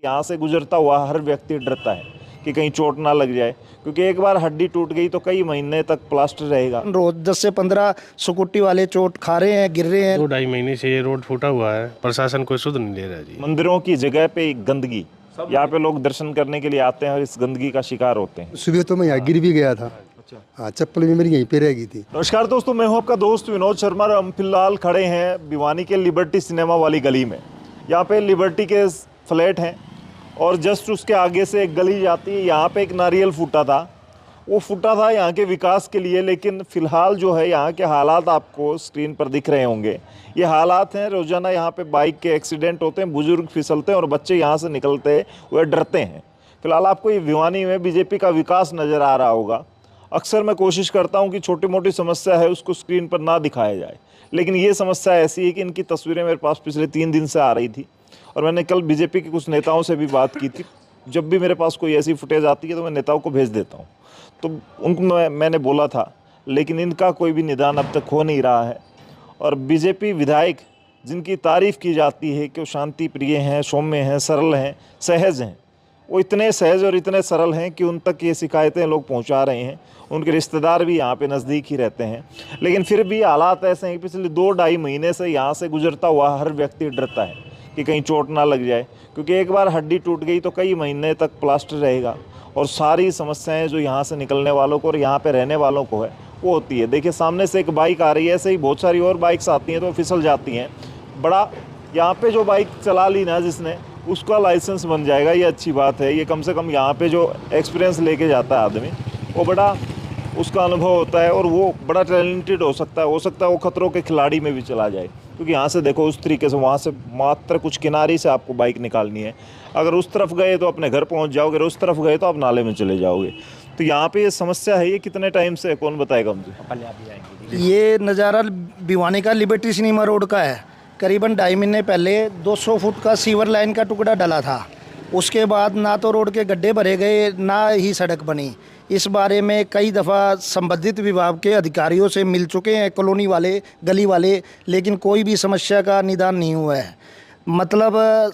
यहाँ से गुजरता हुआ हर व्यक्ति डरता है कि कहीं चोट ना लग जाए, क्योंकि एक बार हड्डी टूट गई तो कई महीने तक प्लास्टर रहेगा। रोज 10 से 15 स्कूटी वाले चोट खा रहे हैं, गिर रहे हैं। 2-2.5 महीने से ये रोड फूटा हुआ है, प्रशासन कोई सुध नहीं ले रहा जी। मंदिरों की जगह पे गंदगी, यहाँ पे लोग दर्शन करने के लिए आते हैं और इस गंदगी का शिकार होते हैं। सुबह तो मैं यहाँ गिर भी गया था। हाँ, चप्पल भी मेरी यहीं पे रह गई थी। नमस्कार दोस्तों, मैं हूं आपका दोस्त विनोद शर्मा और हम फिलहाल खड़े हैं भिवानी के लिबर्टी सिनेमा वाली गली में। यहाँ पे लिबर्टी के फ्लैट हैं और जस्ट उसके आगे से एक गली जाती है। यहाँ पे एक नारियल फूटा था, वो फूटा था यहाँ के विकास के लिए, लेकिन फ़िलहाल जो है यहाँ के हालात आपको स्क्रीन पर दिख रहे होंगे। ये हालात हैं, रोज़ाना यहाँ पे बाइक के एक्सीडेंट होते हैं, बुजुर्ग फिसलते हैं और बच्चे यहाँ से निकलते हुए डरते हैं। फ़िलहाल आपको ये भिवानी में बीजेपी का विकास नज़र आ रहा होगा। अक्सर मैं कोशिश करता हूँ कि छोटी मोटी समस्या है उसको स्क्रीन पर ना दिखाया जाए, लेकिन ये समस्या ऐसी है कि इनकी तस्वीरें मेरे पास पिछले 3 दिन से आ रही थी और मैंने कल बीजेपी के कुछ नेताओं से भी बात की थी। जब भी मेरे पास कोई ऐसी फुटेज आती है तो मैं नेताओं को भेज देता हूँ, तो उनको मैंने बोला था, लेकिन इनका कोई भी निदान अब तक हो नहीं रहा है। और बीजेपी विधायक जिनकी तारीफ़ की जाती है कि वो शांति प्रिय हैं, सौम्य हैं, सरल हैं, सहज हैं, वो इतने सहज और इतने सरल हैं कि उन तक ये शिकायतें लोग पहुंचा रहे हैं। उनके रिश्तेदार भी यहाँ पे नज़दीक ही रहते हैं, लेकिन फिर भी हालात ऐसे हैं कि पिछले 2-2.5 महीने से यहाँ से गुजरता हुआ हर व्यक्ति डरता है कि कहीं चोट ना लग जाए, क्योंकि एक बार हड्डी टूट गई तो कई महीने तक प्लास्टर रहेगा और सारी समस्याएं जो यहाँ से निकलने वालों को और यहाँ पे रहने वालों को है वो होती है। देखिए सामने से एक बाइक आ रही है, ऐसे ही बहुत सारी और बाइक्स आती हैं तो फिसल जाती हैं। बड़ा यहाँ पे जो बाइक चला ली ना जिसने, उसका लाइसेंस बन जाएगा, ये अच्छी बात है। ये कम से कम यहाँ पे जो एक्सपीरियंस लेके जाता है आदमी, वो बड़ा उसका अनुभव होता है और वो बड़ा टैलेंटेड हो सकता है वो खतरों के खिलाड़ी में भी चला जाए। क्योंकि यहाँ से देखो उस तरीके से, वहाँ से मात्र कुछ किनारे से आपको बाइक निकालनी है। अगर उस तरफ गए तो अपने घर पहुँच जाओगे, अगर उस तरफ गए तो आप नाले में चले जाओगे। तो यहाँ पे ये समस्या है। ये कितने टाइम से, कौन बताएगा मुझे? ये नज़ारा भिवानी का लिबर्टी सिनेमा रोड का है। करीबन 2.5 महीने पहले 200 फुट का सीवर लाइन का टुकड़ा डला था। उसके बाद ना तो रोड के गड्ढे भरे गए, ना ही सड़क बनी। इस बारे में कई दफ़ा संबंधित विभाग के अधिकारियों से मिल चुके हैं, कॉलोनी वाले, गली वाले, लेकिन कोई भी समस्या का निदान नहीं हुआ है। मतलब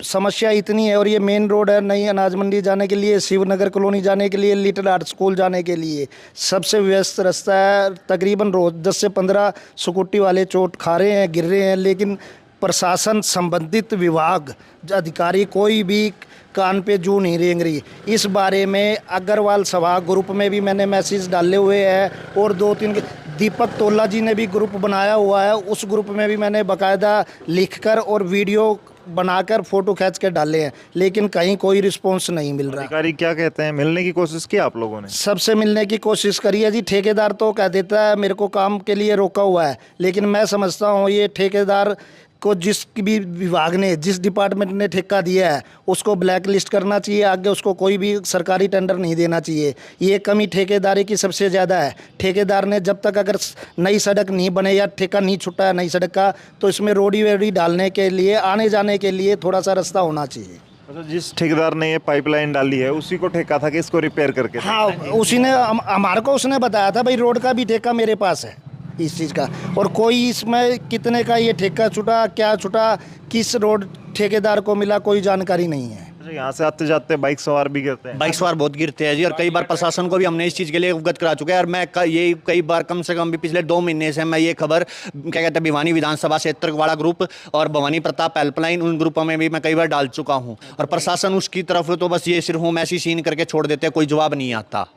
समस्या इतनी है, और ये मेन रोड है नई अनाज मंडी जाने के लिए, शिवनगर कॉलोनी जाने के लिए, लिटिल आर्ट स्कूल जाने के लिए सबसे व्यस्त रास्ता है। तकरीबन रोज़ 10 से 15 स्कूटी वाले चोट खा रहे हैं, गिर रहे हैं, लेकिन प्रशासन, संबंधित विभाग, अधिकारी कोई भी कान पे जू नहीं रेंग रही। इस बारे में अग्रवाल सभा ग्रुप में भी मैंने मैसेज डाले हुए हैं और 2-3 दीपक तोला जी ने भी ग्रुप बनाया हुआ है, उस ग्रुप में भी मैंने बाकायदा लिखकर और वीडियो बनाकर फ़ोटो खींच के डाले हैं, लेकिन कहीं कोई रिस्पॉन्स नहीं मिल रहा। अधिकारी क्या कहते हैं? मिलने की कोशिश की आप लोगों ने? सबसे मिलने की कोशिश करी है जी। ठेकेदार तो कह देता है मेरे को काम के लिए रोका हुआ है, लेकिन मैं समझता हूँ ये ठेकेदार को जिस भी विभाग ने, जिस डिपार्टमेंट ने ठेका दिया है उसको ब्लैक लिस्ट करना चाहिए। आगे उसको कोई भी सरकारी टेंडर नहीं देना चाहिए। ये कमी ठेकेदारी की सबसे ज़्यादा है। ठेकेदार ने जब तक अगर नई सड़क नहीं बने या ठेका नहीं छुटा है नई सड़क का, तो इसमें रोडी वेडी डालने के लिए, आने जाने के लिए थोड़ा सा रास्ता होना चाहिए। अच्छा, जिस ठेकेदार ने ये पाइपलाइन डाली है उसी को ठेका था कि इसको रिपेयर करके? हाँ, उसी ने हमारे को उसने बताया था भाई रोड का भी ठेका मेरे पास है इस चीज़ का, और कोई इसमें कितने का ये ठेका छुटा, क्या छुटा, किस रोड ठेकेदार को मिला, कोई जानकारी नहीं है। यहाँ से आते जाते बाइक सवार भी गिरते हैं? बाइक सवार बहुत गिरते हैं जी, और कई बार प्रशासन को भी हमने इस चीज़ के लिए अवगत करा चुके हैं। और मैं ये कई बार, कम से कम भी पिछले 2 महीने से मैं ये खबर, क्या कहते हैं, भिवानी विधानसभा क्षेत्र वाला ग्रुप और भवानी प्रताप हेल्पलाइन, उन ग्रुपों में भी मैं कई बार डाल चुका हूँ। और प्रशासन उसकी तरफ तो बस ये सिर्फ हम ऐसी सीन करके छोड़ देते हैं, कोई जवाब नहीं आता।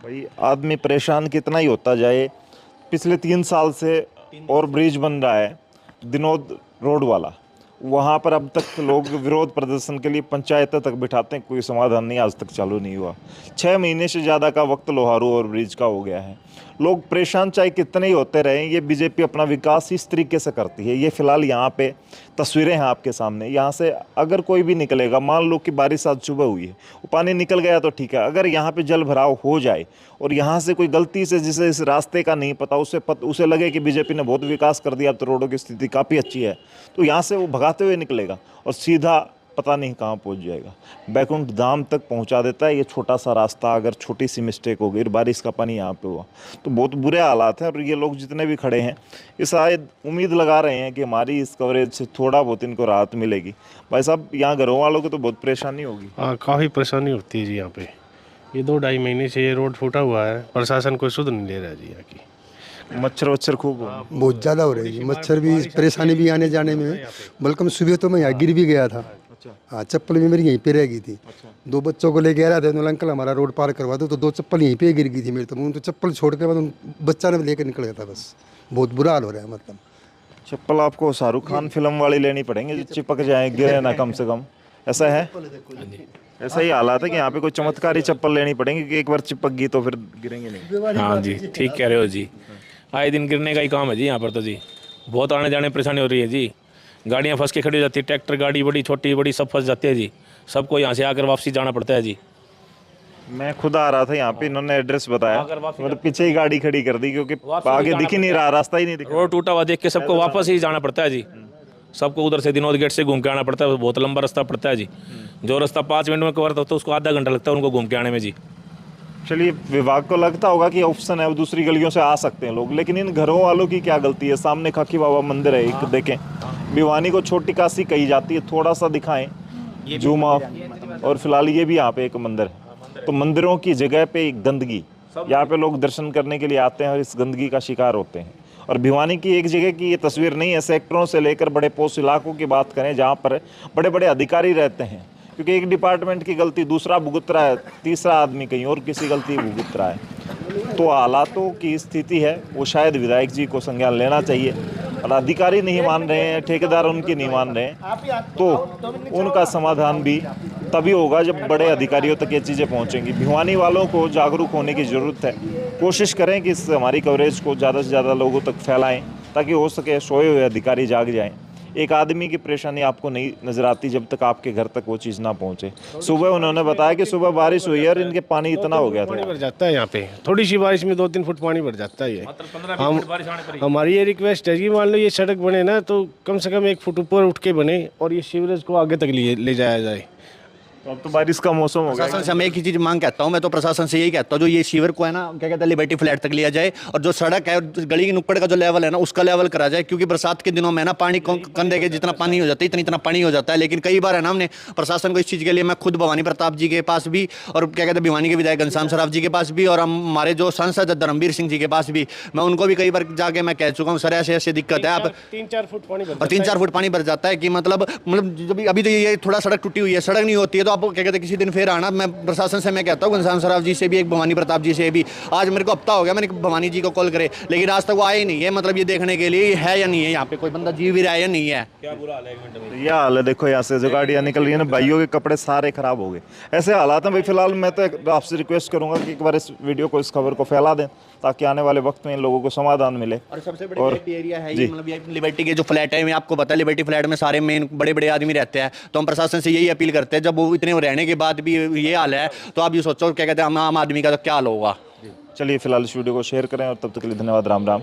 भाई आदमी परेशान कितना ही होता जाए। पिछले 3 साल से और ब्रिज बन रहा है दिनोद रोड वाला, वहाँ पर अब तक लोग विरोध प्रदर्शन के लिए पंचायतें तक बिठाते हैं, कोई समाधान नहीं आज तक चालू नहीं हुआ। 6 महीने से ज़्यादा का वक्त लोहारू और ब्रिज का हो गया है। लोग परेशान चाहे कितने ही होते रहें, ये बीजेपी अपना विकास इस तरीके से करती है। ये फ़िलहाल यहाँ पे तस्वीरें हैं आपके सामने। यहाँ से अगर कोई भी निकलेगा, मान लो कि बारिश आज सुबह हुई है, वो पानी निकल गया तो ठीक है। अगर यहाँ पे जल भराव हो जाए और यहाँ से कोई गलती से, जिसे इस रास्ते का नहीं पता, उसे लगे कि बीजेपी ने बहुत विकास कर दिया, अब तो रोडों की स्थिति काफ़ी अच्छी है, तो यहाँ से वो भगाते हुए निकलेगा और सीधा पता नहीं कहाँ पहुंच जाएगा। बैकुंठ धाम तक पहुंचा देता है ये छोटा सा रास्ता। अगर छोटी सी मिस्टेक हो गई, बारिश का पानी यहाँ पे हुआ तो बहुत बुरे हालात हैं। और ये लोग जितने भी खड़े हैं ये शायद उम्मीद लगा रहे हैं कि हमारी इस कवरेज से थोड़ा बहुत इनको राहत मिलेगी। भाई साहब, यहाँ घरों वालों को तो बहुत परेशानी होगी। हाँ, काफ़ी परेशानी होती है जी यहाँ पे। ये 2-2.5 महीने से ये रोड फूटा हुआ है, प्रशासन कोई सुध नहीं ले रहा जी यहाँ की। मच्छर वच्छर खूब हो। बहुत ज़्यादा हो रही है, मच्छर भी, परेशानी भी आने जाने में। बल्कि सुबह तो मैं यहाँ गिर भी गया था। हाँ, चप्पल भी मेरी यहीं पे रह गई थी। 2 बच्चों को लेके आ रहा था, तो अंकल हमारा रोड पार करवा दो, तो 2 चप्पल यहीं पे गिर गई थी मेरी। तो उन तो चप्पल छोड़ के बाद बच्चा ने लेकर निकल गया था। बस बहुत बुरा हाल हो रहा है। मतलब चप्पल आपको शाहरुख खान फिल्म वाली लेनी पड़ेंगे जो चिपक जाए, गिरे ना कम से कम। ऐसा है, ऐसा ही हालात है कि यहाँ पे कोई चमत्कारी चप्पल लेनी पड़ेगी कि एक बार चिपक गई तो फिर गिरेंगे नहीं। हाँ जी, ठीक कह रहे हो जी। आए दिन गिरने का ही काम है जी यहाँ पर तो जी। बहुत आने जाने में परेशानी हो रही है जी। गाड़ियाँ फंस के खड़ी हो जाती है, ट्रैक्टर गाड़ी बड़ी छोटी बड़ी सब फंस जाती है जी। सबको यहाँ से आकर वापसी जाना पड़ता है जी। मैं खुद आ रहा था यहाँ पे, इन्होंने एड्रेस बताया, मतलब पीछे ही गाड़ी खड़ी कर दी क्योंकि आगे दिख ही नहीं रहा, रास्ता ही नहीं दिख रहा। रोड टूटा हुआ देख के सबको वापस ही जाना पड़ता है जी। सबको उधर से दिनोद गेट से घूम के आना पड़ता है। बहुत लंबा रास्ता पड़ता है जी। जो रास्ता 5 मिनट में कवर होता है उसको आधा घंटा लगता है उनको घूम के आने में जी। चलिए, विभाग को लगता होगा कि ऑप्शन है, वो दूसरी गलियों से आ सकते हैं लोग, लेकिन इन घरों वालों की क्या गलती है? सामने खाकी बाबा मंदिर है एक, देखें। भिवानी को छोटी काशी कही जाती है, थोड़ा सा दिखाएं जूम ऑफ। और फिलहाल ये भी यहाँ पे एक मंदिर है। तो मंदिरों की जगह पे एक गंदगी, यहाँ पे लोग दर्शन करने के लिए आते हैं और इस गंदगी का शिकार होते हैं। और भिवानी की एक जगह की ये तस्वीर नहीं है, सेक्टरों से लेकर बड़े पोस्ट इलाकों की बात करें जहाँ पर बड़े बड़े अधिकारी रहते हैं, क्योंकि एक डिपार्टमेंट की गलती दूसरा भुगत रहा है, तीसरा आदमी कहीं और किसी गलती भुगत रहा है। तो हालातों की स्थिति है वो शायद विधायक जी को संज्ञान लेना चाहिए। और अधिकारी नहीं मान रहे हैं, ठेकेदार उनकी नहीं मान रहे हैं, तो उनका समाधान भी तभी होगा जब बड़े अधिकारियों तक ये चीज़ें पहुंचेंगी। भिवानी वालों को जागरूक होने की ज़रूरत है। कोशिश करें कि इस हमारी कवरेज को ज़्यादा से ज़्यादा लोगों तक फैलाएं ताकि हो सके सोए हुए अधिकारी जाग जाएं। एक आदमी की परेशानी आपको नहीं नजर आती जब तक आपके घर तक वो चीज़ ना पहुंचे। सुबह उन्होंने बताया कि सुबह बारिश हुई है और इनके पानी इतना हो गया पानी था। भर जाता है यहाँ पे, थोड़ी सी बारिश में 2-3 फुट पानी भर जाता है। हमारी ये रिक्वेस्ट है कि मान लो ये सड़क बने ना तो कम से कम 1 फुट ऊपर उठ के बने और ये सीवरेज को आगे तक ले जाया जाए। तो अब तो बारिश का मौसम हो गया। प्रशासन से मैं एक ही चीज मांग कहता हूँ, मैं तो प्रशासन से यही कहता हूँ, जो ये सीवर को है ना, क्या कहते हैं, लिबर्टी फ्लैट तक लिया जाए और जो सड़क है गली की नुक्कड़ का जो लेवल है ना उसका लेवल करा जाए। क्योंकि बरसात के दिनों में ना पानी कंधे के जितना पानी हो जाता है इतना पानी हो जाता है। लेकिन कई बार है ना हमने प्रशासन को इस चीज़ के लिए, मैं खुद भवानी प्रताप जी के पास भी और क्या कहते हैं भिवानी के विधायक घनश्याम सराफ जी के पास भी और हमारे जो सांसद धर्मवीर सिंह जी के पास भी, मैं उनको भी कई बार जाके मैं कह चुका हूँ, सर ऐसे ऐसे दिक्कत है। आप 3-4 फुट पानी और 3-4 फुट पानी भर जाता है कि मतलब जब अभी तो ये थोड़ा सड़क टूटी हुई है, सड़क नहीं होती है तो आप क्या कहते हैं किसी दिन फिर आना। मैं प्रशासन से मैं कहता हूँ, घनश्याम सराफ जी से भी, एक भवानी प्रताप जी से भी, आज मेरे को हफ्ता हो गया मैंने भवानी जी को कॉल करे लेकिन आज तक वो आए ही नहीं है। मतलब ये देखने के लिए है या नहीं है यहाँ पे कोई बंदा जी भी रहा है या नहीं है। क्या बुरा हाल है, 1 मिनट में। यह हाल है, देखो यहाँ से जो गाड़ियाँ निकल रही है ना, भाइयों के कपड़े सारे खराब हो गए। ऐसे हालात हैं भाई। फिलहाल मैं तो आपसे रिक्वेस्ट करूंगा कि एक बार इस वीडियो को, इस खबर को फैला दें ताकि आने वाले वक्त में इन लोगों को समाधान मिले। और सबसे बड़ी लिबर्टी एरिया है ये, मतलब ये लिबर्टी के जो फ्लैट है, मैं आपको पता है लिबर्टी फ्लैट में सारे मेन बड़े बड़े आदमी रहते हैं। तो हम प्रशासन से यही अपील करते हैं, जब वो इतने रहने के बाद भी ये हाल है तो आप ये सोचो क्या कहते हैं आम आदमी का तो क्या हाल होगा। चलिए फिलहाल इस वीडियो को शेयर करें और तब तक के लिए धन्यवाद। राम राम।